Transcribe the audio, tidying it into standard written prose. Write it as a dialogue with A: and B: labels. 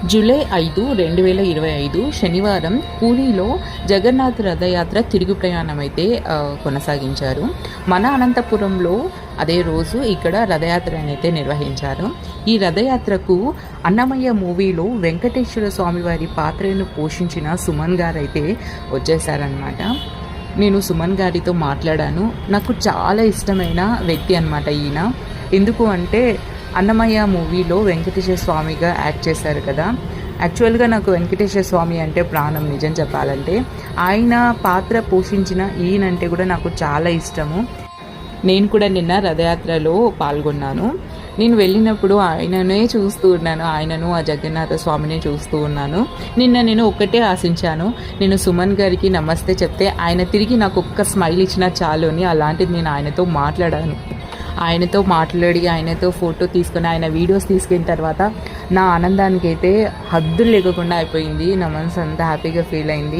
A: July 5, 2025 శనివారం పూరిలో జగన్నాథ్ రథయాత్ర తిరుగు ప్రయాణం అయితే కొనసాగించారు. మన అనంతపురంలో అదే రోజు ఇక్కడ రథయాత్ర అయితే నిర్వహించారు. ఈ రథయాత్రకు అన్నమయ్య మూవీలో వెంకటేశ్వర స్వామి వారి పాత్రను పోషించిన సుమన్ గారు అయితే వచ్చేసారనమాట. నేను సుమన్ గారితో మాట్లాడాను. నాకు చాలా ఇష్టమైన వ్యక్తి అనమాట ఈయన. ఎందుకు అంటే అన్నమయ్య మూవీలో వెంకటేశ్వర స్వామిగా యాక్ట్ చేశారు కదా. యాక్చువల్గా నాకు వెంకటేశ్వర స్వామి అంటే ప్రాణం, నిజం చెప్పాలంటే. ఆయన పాత్ర పోషించిన ఈయనంటే కూడా నాకు చాలా ఇష్టము. నేను కూడా నిన్న రథయాత్రలో పాల్గొన్నాను. నేను వెళ్ళినప్పుడు ఆయననే చూస్తూ ఉన్నాను, ఆయనను ఆ జగన్నాథ స్వామిని చూస్తూ ఉన్నాను. నిన్న నేను ఒక్కటే ఆశించాను, నేను సుమన్ గారికి నమస్తే చెప్తే ఆయన తిరిగి నాకు ఒక్క స్మైల్ ఇచ్చినా చాలు అని. అలాంటిది నేను ఆయనతో మాట్లాడాను. ఆయనతో మాట్లాడి ఆయనతో ఫోటో తీసుకొని ఆయన వీడియోస్ తీసుకున్న తర్వాత నా ఆనందానికి అయితే హద్దులు లేకుండా అయిపోయింది. నా మనసు అంతా హ్యాపీగా ఫీల్ అయింది.